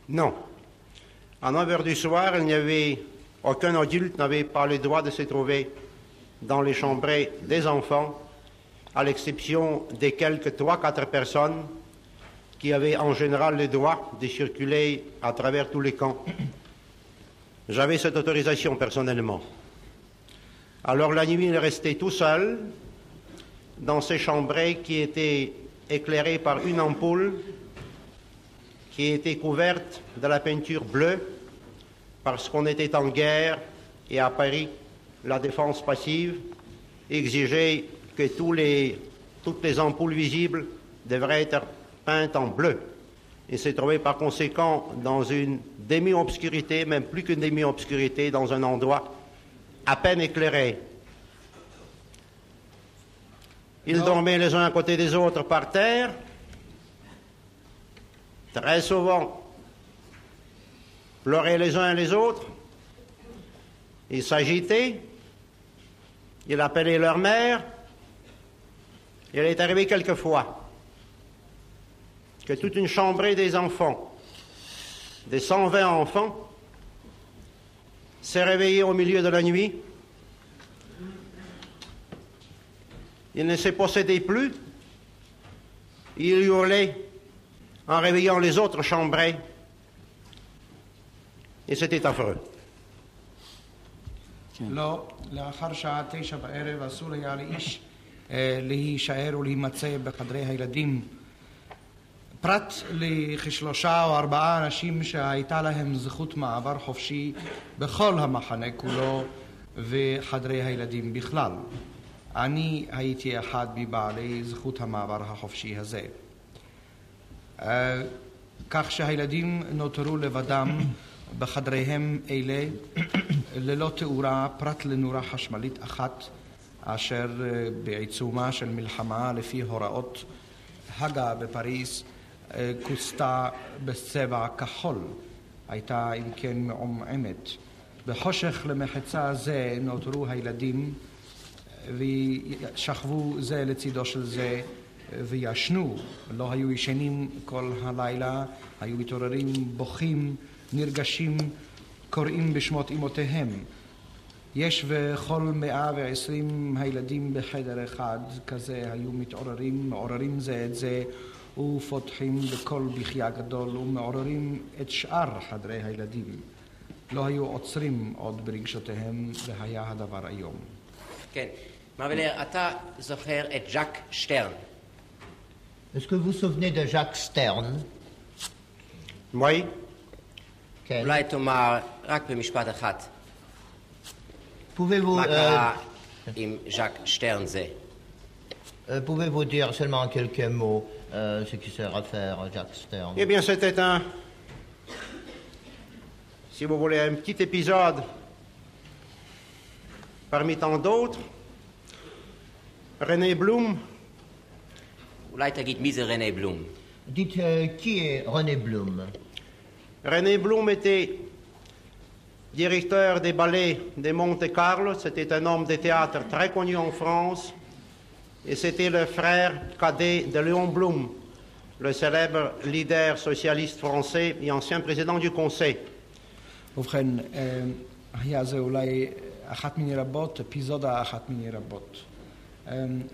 Non. À 9 heures du soir, il n'y avait aucun adulte n'avait pas le droit de se trouver dans les chambrées des enfants, à l'exception des quelques 3-4 personnes qui avaient en général le droit de circuler à travers tous les camps. J'avais cette autorisation personnellement. Alors la nuit, il restait tout seul dans ces chambrées qui étaient éclairées par une ampoule qui était couverte de la peinture bleue parce qu'on était en guerre et à Paris, la défense passive exigeait que toutes les ampoules visibles devraient être peintes en bleu. Il s'est trouvé par conséquent dans une demi-obscurité, même plus qu'une demi-obscurité, dans un endroit à peine éclairé. Ils dormaient les uns à côté des autres par terre. Très souvent, pleuraient les uns les autres. Ils s'agitaient. Ils appelaient leur mère. Il est arrivé quelquefois que toute une chambrée des enfants, des 120 enfants, s'est réveillée au milieu de la nuit. Ils ne se possédaient plus. Ils hurlaient en réveillant les autres chambrées. Et c'était affreux. לא, לאחר שעה 9 בערב אסור היה לאיש להישאר ולהימצא בחדרי הילדים. פרט לכ3 או 4 אנשים שהייתה להם זכות מעבר חופשי בכל המחנה כולו וחדרי הילדים בכלל. אני הייתי אחד מבעלי זכות המעבר החופשי הזה. כך שהילדים נותרו לבדם בחדריהם אלה ללא תאורה פרט לנורה חשמלית אחת אשר בעיצומה של מלחמה לפי הוראות הגה בפריז כוסתה בצבע כחול, הייתה אם כן מעומעמת. בחושך למחצה זה נותרו הילדים ושכבו זה לצידו של זה וישנו, לא היו ישנים כל הלילה, היו מתעוררים, בוכים, נרגשים, קוראים בשמות אמותיהם. יש וכל 120 הילדים בחדר אחד כזה היו מתעוררים, מעוררים זה את זה ופותחים בכל בחייה גדול ומעוררים את שאר חדרי הילדים. לא היו עוצרים עוד ברגשותיהם והיה הדבר היום. כן, מרבלר, אתה זוכר את ז'אק שטרן? Est-ce que vous vous souvenez de Jacques Stern? Oui. כן. אולי תאמר רק במשפט אחד. Pouvez-vous, מה קרה עם ז'אק שטרן זה? pouvez-vous dire seulement en quelques mots ce qui sert à faire Jacques Stern? Eh bien, c'était si vous voulez, un petit épisode parmi tant d'autres. René Blum, אולי תגיד מי זה רנה בלום? Dites, qui est René Blum? René Blum était directeur des ballets de Monte Carlo. C'était un homme de théâtre très connu en France. Et c'était le frère cadet de Léon Blum, le célèbre leader socialiste français et ancien président du Conseil. ובכן, היה זה אולי אחת מיני רבות, אפיזודה אחת מיני רבות.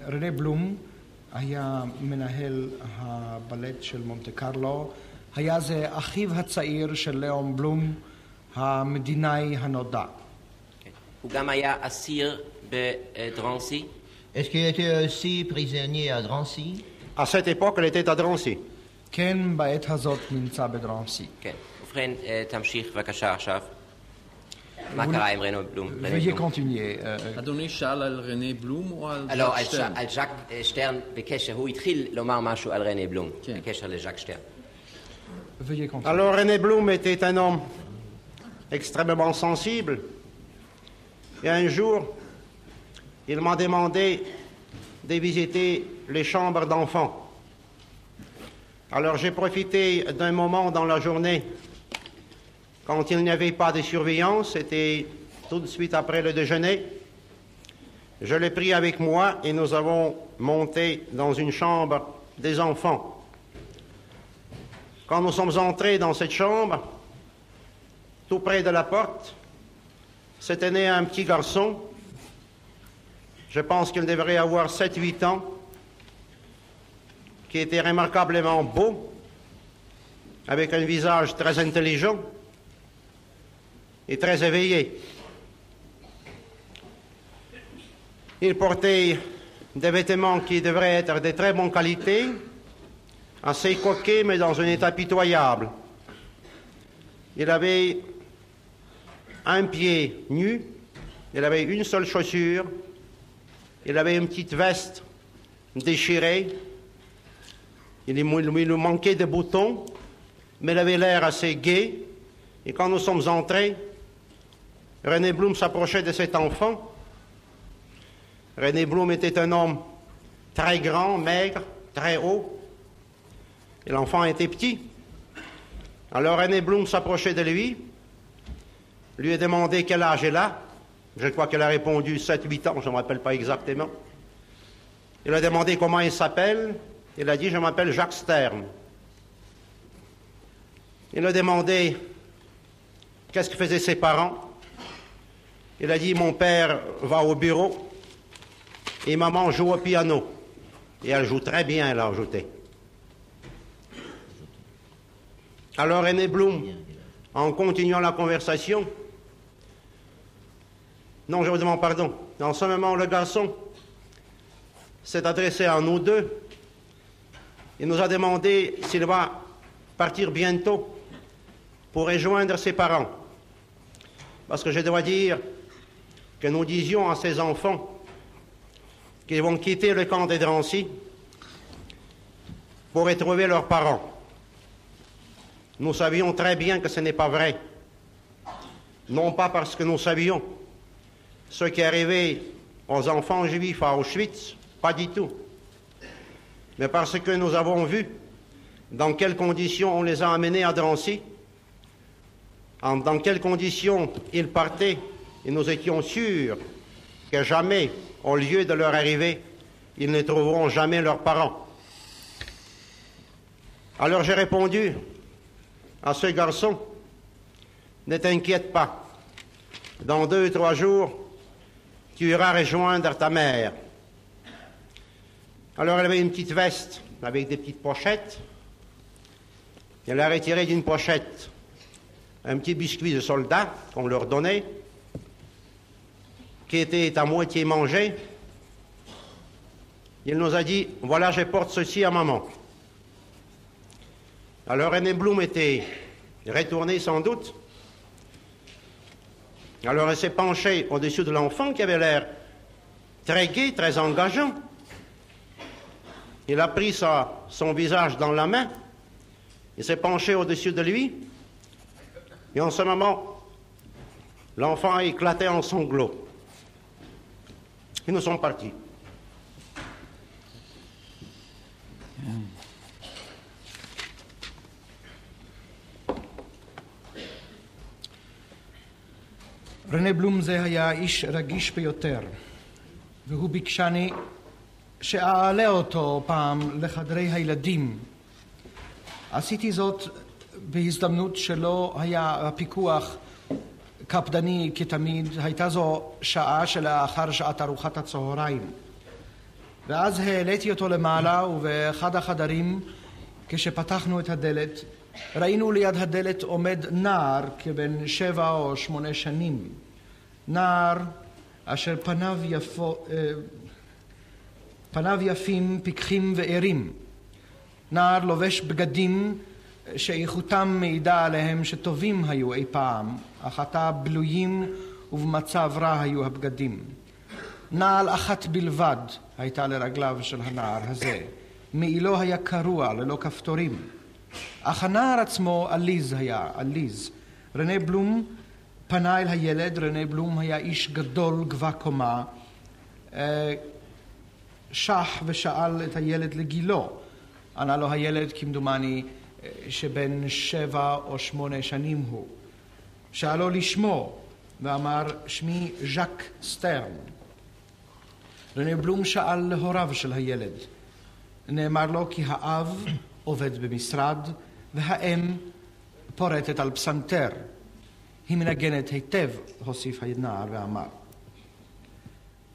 רנה בלום היה מנהל הבלט של מונטה קרלו, היה זה אחיו הצעיר של ליאון בלום, המדינאי הנודע. הוא גם היה אסיר בדרנסי? Est-ce qu'il était aussi prisonnier à Drancy? À cette époque, elle était à Drancy. כן, בעת הזאת נמצא בדרנסי. כן. ובכן, תמשיך בבקשה עכשיו. מה קרה עם רנה בלום? veuillez continuer. אדוני שאל על רנה בלום או על לא, ז'אק שטרן? על ז'אק שטרן בקשר, הוא התחיל לומר משהו על רנה בלום, כן. בקשר לז'אק שטרן. veuillez continuer. Alors, René Blum était un homme extrêmement sensible. Et un jour, il m'a demandé de visiter les chambres d'enfants. Alors, j'ai profité d'un moment dans la journée, quand il n'y avait pas de surveillance, c'était tout de suite après le déjeuner. Je l'ai pris avec moi et nous avons monté dans une chambre des enfants. Quand nous sommes entrés dans cette chambre, tout près de la porte, se tenait un petit garçon. Je pense qu'il devrait avoir 7-8 ans, qui était remarquablement beau, avec un visage très intelligent et très éveillé. Il portait des vêtements qui devraient être de très bonne qualité, assez coquets mais dans un état pitoyable. Il avait un pied nu, il avait une seule chaussure Il avait une petite veste déchirée. Il lui manquait des boutons, mais il avait l'air assez gai. Et quand nous sommes entrés, René Blum s'approchait de cet enfant. René Blum était un homme très grand, maigre, très haut. Et l'enfant était petit. Alors René Blum s'approchait de lui, lui a demandé quel âge il a. Je crois qu'elle a répondu 7-8 ans, je ne me rappelle pas exactement. Il a demandé comment il s'appelle. Il a dit, je m'appelle Jacques Stern. Il a demandé qu'est-ce que faisaient ses parents. Il a dit, mon père va au bureau et maman joue au piano. Et elle joue très bien, elle a ajouté. Alors René Blum, en continuant la conversation, non, je vous demande pardon. En ce moment, le garçon s'est adressé à nous deux. Il nous a demandé s'il va partir bientôt pour rejoindre ses parents. Parce que je dois dire que nous disions à ces enfants qu'ils vont quitter le camp des Drancy pour retrouver leurs parents. Nous savions très bien que ce n'est pas vrai. Non pas parce que nous savions ce qui est arrivé aux enfants juifs à Auschwitz, pas du tout. Mais parce que nous avons vu dans quelles conditions on les a amenés à Drancy, dans quelles conditions ils partaient, et nous étions sûrs que jamais, au lieu de leur arrivée, ils ne trouveront jamais leurs parents. Alors j'ai répondu à ce garçon, ne t'inquiète pas, dans 2 ou 3 jours, tu iras rejoindre ta mère. Alors elle avait une petite veste avec des petites pochettes. Elle a retiré d'une pochette un petit biscuit de soldat qu'on leur donnait, qui était à moitié mangé. Il nous a dit, voilà, je porte ceci à maman. Alors René Blum était retourné sans doute. Alors elle s'est penchée au-dessus de l'enfant qui avait l'air très gai, très engageant. Il a pris son visage dans la main, il s'est penché au-dessus de lui, et en ce moment, l'enfant a éclaté en sanglots. Et nous sommes partis. רנה בלום זה היה איש רגיש ביותר, והוא ביקשני שאעלה אותו פעם לחדרי הילדים. עשיתי זאת בהזדמנות שלא היה הפיקוח קפדני כתמיד, הייתה זו שעה שלאחר שעת ארוחת הצהריים. ואז העליתי אותו למעלה, ובאחד החדרים, כשפתחנו את הדלת, ראינו ליד הדלת עומד נער כבן 7 או 8 שנים. נער אשר פניו יפים, פיקחים וערים. נער לובש בגדים שאיכותם מעידה עליהם שטובים היו אי פעם, אך עתה בלויים ובמצב רע היו הבגדים. נעל אחת בלבד הייתה לרגליו של הנער הזה. מעילו היה קרוע ללא כפתורים. אך הנער עצמו עליז היה, עליז. רנה בלום פנה אל הילד. רנה בלום היה איש גדול גבה קומה. שח ושאל את הילד לגילו. ענה לו הילד כמדומני שבן 7 או 8 שנים הוא. שאלו לשמו ואמר, שמי ז'ק סטרן. רנה בלום שאל להוריו של הילד. נאמר לו כי האב עובד במשרד והאם פורטת על פסנתר. היא מנגנת היטב, הוסיף הנער ואמר.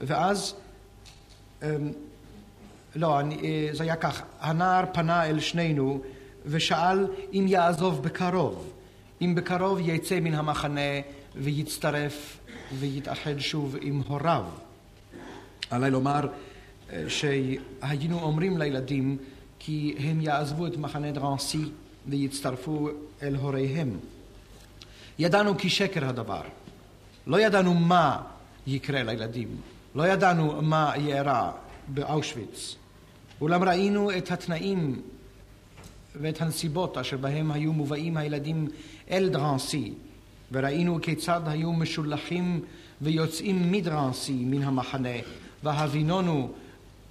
ואז, זה היה כך, הנער פנה אל שנינו ושאל אם יעזוב בקרוב, אם בקרוב יצא מן המחנה ויצטרף ויתאחד שוב עם הוריו. עליי לומר שהיינו אומרים לילדים כי הם יעזבו את מחנה דרנסי ויצטרפו אל הוריהם. ידענו כי שקר הדבר. לא ידענו מה יקרה לילדים. לא ידענו מה יארע באושוויץ, אולם ראינו את התנאים ואת הנסיבות אשר בהם היו מובאים הילדים אל דרנסי, וראינו כיצד היו משולחים ויוצאים מדרנסי מן המחנה, והבינונו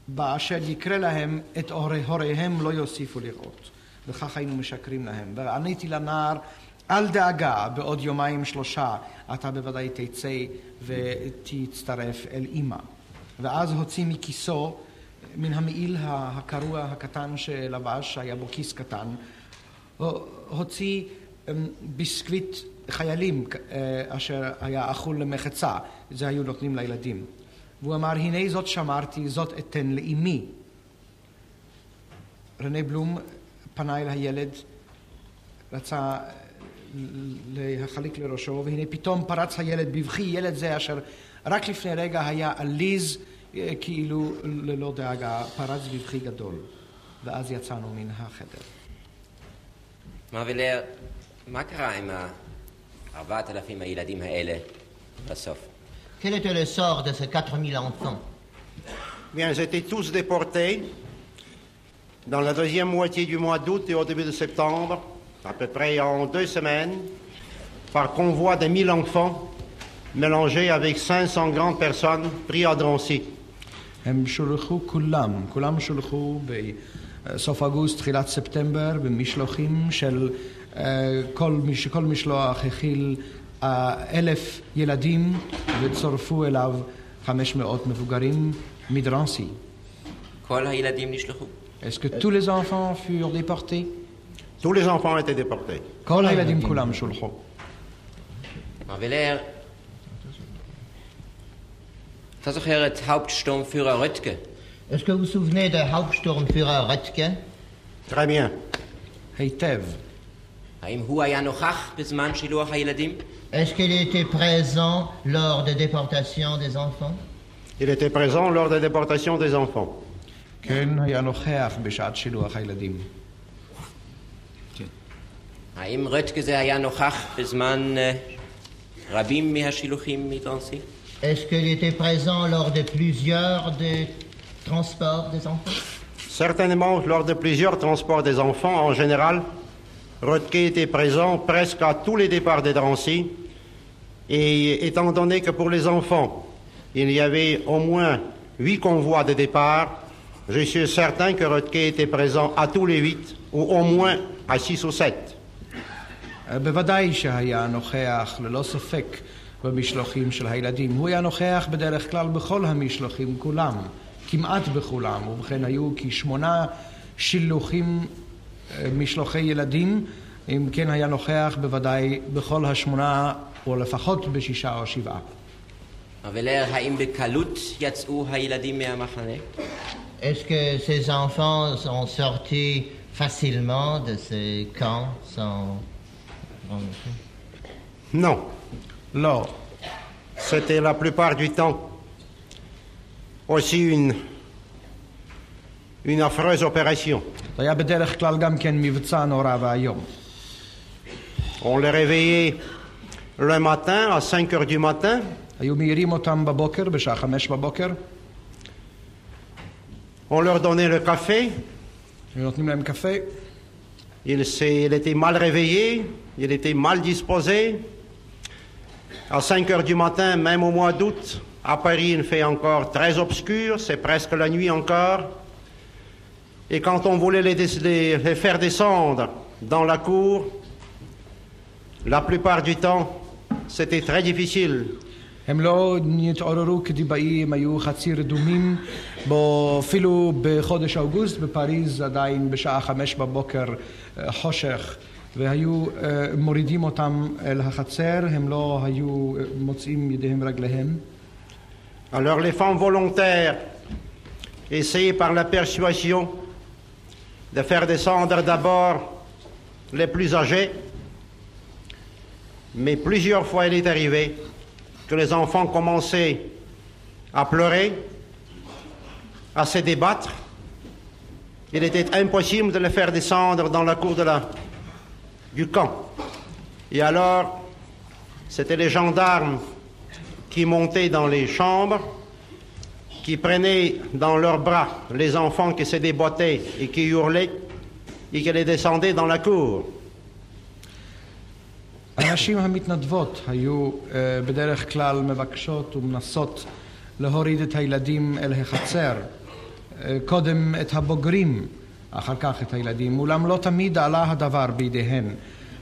באשר יקרה להם את הוריהם לא יוסיפו לראות, וכך היינו משקרים להם. ועניתי לנער, אל דאגה, בעוד יומיים שלושה אתה בוודאי תצא ותצטרף אל אמא. ואז הוציא מכיסו, מן המעיל הקרוע הקטן שלבש, היה בו כיס קטן, הוציא ביסקוויט חיילים אשר היה אכול למחצה, זה היו נותנים לילדים. והוא אמר, הנה זאת שמרתי, זאת אתן לאמי. רנה בלום פנה אל הילד, רצה להחליק לראשו, והנה פתאום פרץ הילד בבכי, ילד זה אשר רק לפני רגע היה עליז, כאילו ללא דאגה, פרץ בבכי גדול. ואז יצאנו מן החדר. מר וילר, מה קרה עם 4,000 הילדים האלה בסוף? Quel était le sort de ces 4000 enfants? Bien, ils étaient tous déportés dans la deuxième moitié du mois d'août et au début de septembre, à peu près en 2 semaines, par convoi de 1000 enfants mélangés avec 500 grandes personnes pris à Drancy. הם שולחו כולם שולחו בסוף אוגוסט, תחילת ספטמבר, במשלוחים של כל משלוח הכיל 1,000 ילדים וצורפו אליו 500 מבוגרים מדרנסי. כל הילדים נשלחו? Est-ce que tous les enfants furent déportés? Tous les enfants étaient déportés. כל הילדים כולם שולחו. מר וילר, אתה זוכר את Hauptsturmführer Röttke? Est-ce que vous vous souvenez de Hauptsturmführer Röttke? Très bien. היטב. האם הוא היה נוכח בזמן שילוח הילדים? Est-ce qu'il était présent lors des déportations des enfants? Il était présent lors de la déportation des enfants. כן, היה נוכח בשעת שילוח הילדים. האם רטקה זה היה נוכח בזמן רבים מהשילוחים מדרנסי? Est-ce qu'il était présent lors de plusieurs des transports des enfants? Certainement, lors de plusieurs transports des enfants, en général, Röttke était présent presque à tous les départs de Drancy. Et étant donné que pour les enfants, il y avait au moins 8 convois de départ, je suis certain que Röttke était présent à tous les 8, ou au moins à 6 ou 7. בוודאי שהיה נוכח ללא ספק במשלוחים של הילדים. הוא היה נוכח בדרך כלל בכל המשלוחים כולם, כמעט בכולם, ובכן היו כ8 שילוחים משלוחי ילדים, אם כן היה נוכח בוודאי בכל 8 או לפחות ב6 או 7. אבל האם בקלות יצאו הילדים מהמחנה? Est-ce que ces enfants sont sortis facilement de ces camps sans... Non. לא. C'était la plupart du temps aussi une affreuse opération. זה היה בדרך כלל גם כן מבצע נורא והיום. On les réveillait le matin à 5 heures du matin. היו מעירים אותם בבוקר, בשעה 5 בבוקר. On leur donnait le café. היו נותנים להם קפה. Il était mal réveillé, il était mal disposé. À 5 heures du matin, même au mois d'août, à Paris, il fait encore très obscur, c'est presque la nuit encore. Et quand on voulait les faire descendre dans la cour, la plupart du temps, c'était très difficile. הם לא נתעוררו כדיבאים, היו חצי רדומים, אפילו בחודש אוגוסט בפריז עדיין בשעה 5 בבוקר חושך, והיו מורידים אותם אל החצר, הם לא היו מוצאים ידיהם רגליהם. Alors les femmes volontaires essayaient par la persuasion de faire descendre d'abord les plus âgés, mais plusieurs fois il est arrivé que les enfants commençaient à pleurer, à se débattre. Il était impossible de les faire descendre dans la cour du camp. Et alors, c'était les gendarmes qui montaient dans les chambres qui prenaient dans leurs bras les enfants qui se déboîtaient et qui hurlaient et qui les descendaient dans la cour. הנשים המתנדבות היו בדרך כלל מבקשות ומנסות להוריד את הילדים אל החצר, קודם את הבוגרים, אחר כך את הילדים, אולם לא תמיד עלה הדבר בידיהן.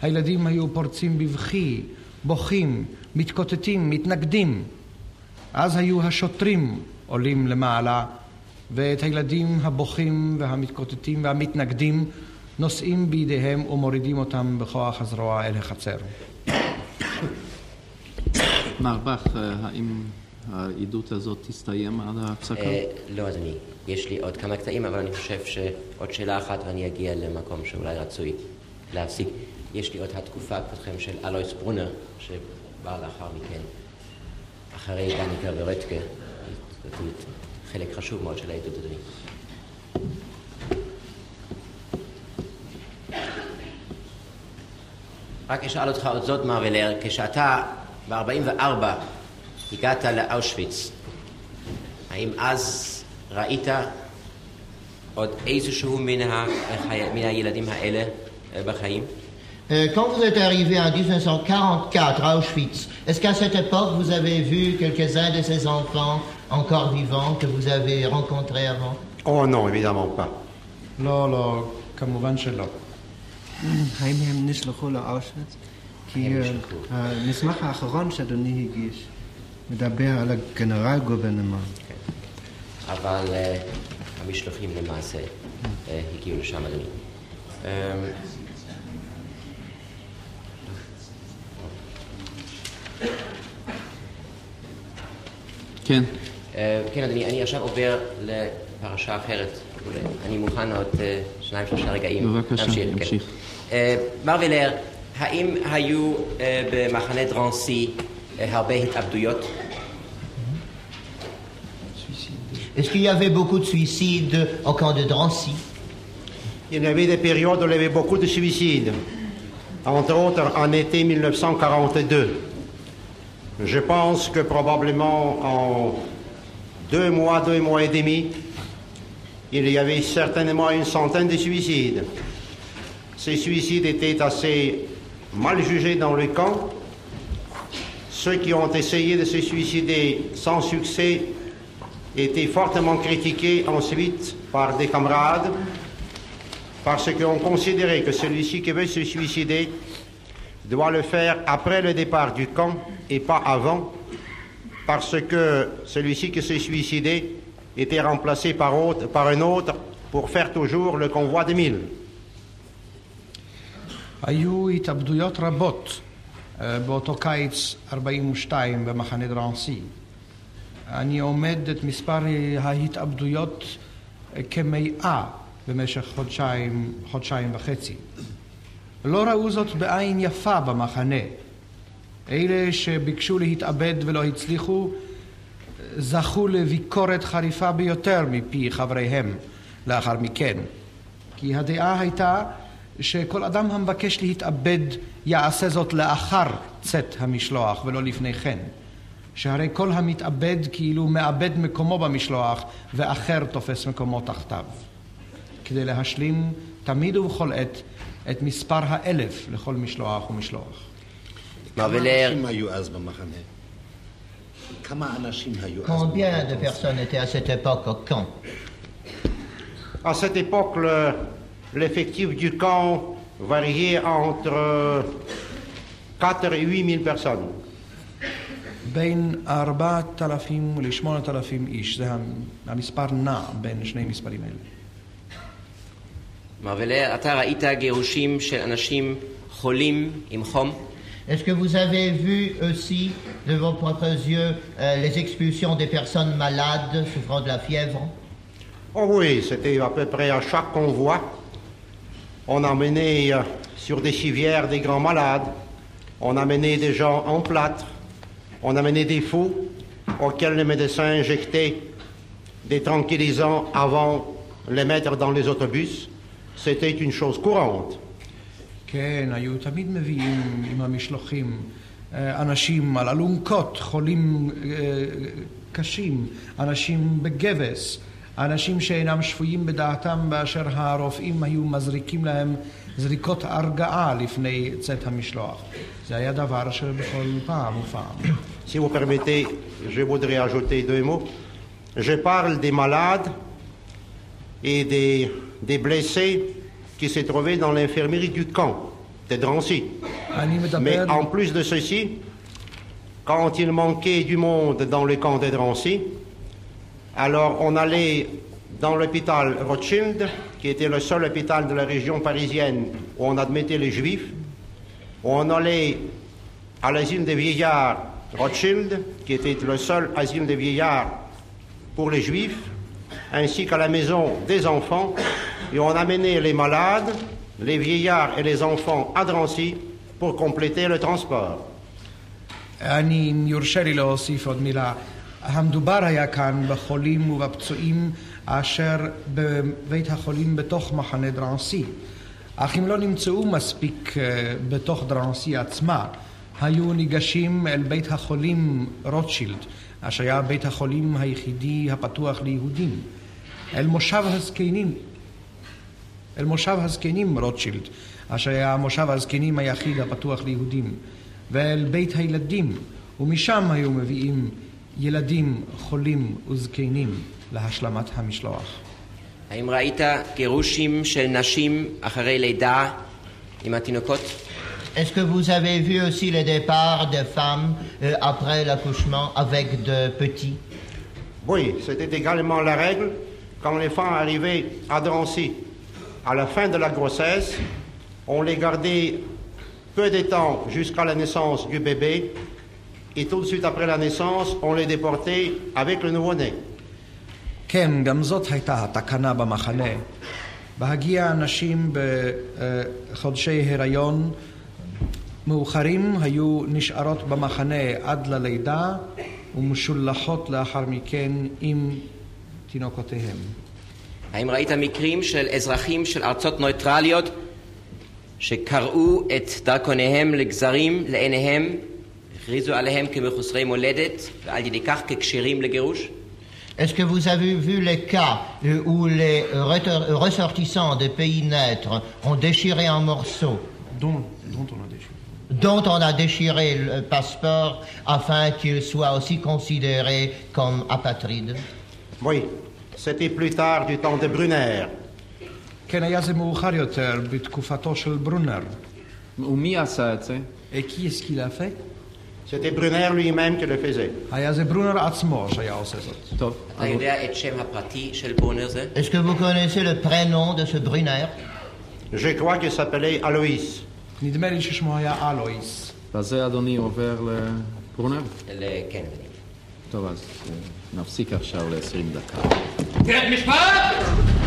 הילדים היו פורצים בבכי, בוכים, מתקוטטים, מתנגדים. אז היו השוטרים עולים למעלה, ואת הילדים הבוכים והמתקוטטים והמתנגדים נושאים בידיהם ומורידים אותם בכוח הזרוע אל החצר. מר בך, האם העדות הזאת תסתיים עד ההפסקה? לא, אדוני. יש לי עוד כמה קטעים, אבל אני חושב שעוד שאלה אחת ואני אגיע למקום שאולי רצוי להפסיק. יש לי עוד התקופה כבודכם של אלויס ברונר, שבא לאחר מכן, אחרי דניקה ורטקה. זאת חלק חשוב מאוד של העדות, אדוני. רק אשאל אותך עוד זאת, מר ולר, כשאתה ב-44 הגעת לאושוויץ, האם אז ראית עוד איזשהו מן הילדים האלה בחיים? Quand vous êtes arrivé en 1944 à Auschwitz, est-ce qu'à cette époque vous avez vu quelques-uns de ces enfants encore vivants que vous avez rencontrés avant? Oh non, évidemment pas. לא, לא, כמובן שלא. האם הם נשלחו לאושוויץ? כי המסמך האחרון שאדוני הגיש מדבר על הגנרל גוברנמן. אבל המשלוחים למעשה הגיעו לשם, אדוני. כן. כן, אדוני, אני עכשיו עובר לפרשה אחרת. אני מוכן עוד 2-3 רגעים. בבקשה, נמשיך. מר ולר, האם היו במחנה דרנסי הרבה התאבדויות? Est-ce qu'il y avait beaucoup de suicides au camp de Drancy? Il y avait des périodes où il y avait beaucoup de suicides, entre autres en été 1942. Je pense que probablement en 2 mois et demi, il y avait certainement une centaine de suicides. Ces suicides étaient assez mal jugés dans le camp. Ceux qui ont essayé de se suicider sans succès étaient fortement critiqués ensuite par des camarades parce qu'on considérait que celui-ci qui veut se suicider doit le faire après le départ du camp et pas avant, parce que celui-ci qui s'est suicidé était remplacé par un autre pour faire toujours le convoi de 1000. היו התאבדויות רבות באותו קיץ 42 במחנה דרנסי. אני עומד את מספר ההתאבדויות כמאה במשך חודשיים וחצי. לא ראו זאת בעין יפה במחנה. אלה שביקשו להתאבד ולא הצליחו זכו לביקורת חריפה ביותר מפי חבריהם לאחר מכן. כי הדעה הייתה שכל אדם המבקש להתאבד יעשה זאת לאחר צאת המשלוח ולא לפני כן. שהרי כל המתאבד כאילו מאבד מקומו במשלוח ואחר תופס מקומו תחתיו. כדי להשלים תמיד ובכל עת את מספר 1000 לכל משלוח ומשלוח. כמה אנשים היו אז במחנה? כמה אנשים היו אז? Combien de personnes étaient à cette époque au camp? À cette époque, l'effectif du camp variait entre 4 et 8 000 personnes. בין 4,000 ל-8,000 איש. זה המספר נע בין שני מספרים האלה. מר ולר, אתה ראית גירושים של אנשים חולים עם חום? Est-ce que vous avez vu aussi de vos propres yeux les expulsions des personnes malades souffrant de la fièvre? Oh oui, c'était à peu près à chaque convoi. On emmenait sur des civières des grands malades. On amenait des gens en plâtre. On amenait des fous auxquels les médecins injectaient des tranquillisants avant de les mettre dans les autobus. C'était une chose courante. כן, היו תמיד מביאים עם המשלוחים אנשים על אלונקות, חולים קשים, אנשים בגבס, אנשים שאינם שפויים בדעתם באשר הרופאים היו מזריקים להם זריקות הרגעה לפני צאת המשלוח. זה היה דבר שבכל פעם ופעם. Si vous permettez, je voudrais ajouter 2 mots. Je parle des malades et des blessés qui se trouvaient dans l'infirmerie du camp de Drancy. Mais en plus de ceci, quand il manquait du monde dans le camp de Drancy, alors on allait dans l'hôpital Rothschild, qui était le seul hôpital de la région parisienne où on admettait les juifs. On allait à l'asile des vieillards Rothschild, qui était le seul asile des vieillards pour les juifs, ainsi qu'à la maison des enfants. Et on amenait les malades, les vieillards et les enfants à Drancy pour compléter le transport. אני יורשה לי להוסיף עוד מילה. המדובר היה כאן בחולים ובפצועים אשר בבית החולים בתוך מחנה דרנסי. אך אם לא נמצאו מספיק בתוך דרנסי עצמה, היו ניגשים אל בית החולים רוטשילד, אשר היה בית החולים היחידי הפתוח ליהודים, אל מושב הזקנים רוטשילד, אשר היה מושב הזקנים היחיד הפתוח ליהודים, ואל בית הילדים, ומשם היו מביאים ילדים, חולים וזקנים להשלמת המשלוח. האם ראית גירושים של נשים אחרי לידה עם התינוקות? Est-ce que vous avez vu aussi le départ des femmes après l'accouchement avec de petits? Oui, c'était également la règle. Quand les femmes arrivaient à Drancy, à la fin de la grossesse, on les gardait peu de temps jusqu'à la naissance du bébé, et tout de suite après la naissance, on les déportait avec le nouveau-né. כן, גם זאת הייתה התקנה במחנה. בהגיע אנשים בחודשי הריון מאוחרים היו נשארות במחנה עד ללידה ומשולחות לאחר מכן עם תינוקותיהם. האם ראית מקרים של אזרחים של ארצות נויטרליות שקראו את דרכוניהם לגזרים לעיניהם, הכריזו עליהם כמחוסרי מולדת ועל ידי כך ככשירים לגירוש? Est-ce que vous avez vu les cas où les ressortissants des pays neutres ont déchiré en morceaux, dont on a déchiré le passeport afin qu'ils soient aussi considérés comme apatrides? Oui, c'était plus tard du temps de Brunner. כן, היה זה מאוחר יותר בתקופתו של ברונר. ומי עשה את זה? Et qui est-ce qui l'a fait? C'était Brunner lui-même qui le faisait. היה זה ברונר עצמו שהיה עושה זאת. טוב. אתה יודע את שם הפרטי של ברונר זה? Est-ce que vous connaissez le prénom de ce Brunner? Je crois qu'il s'appelait Aloïs. נדמה לי ששמו היה אלויס. בזה אדוני עובר לברונר? כן. טוב, אז נפסיק עכשיו ל-20 דקה. בית משפט!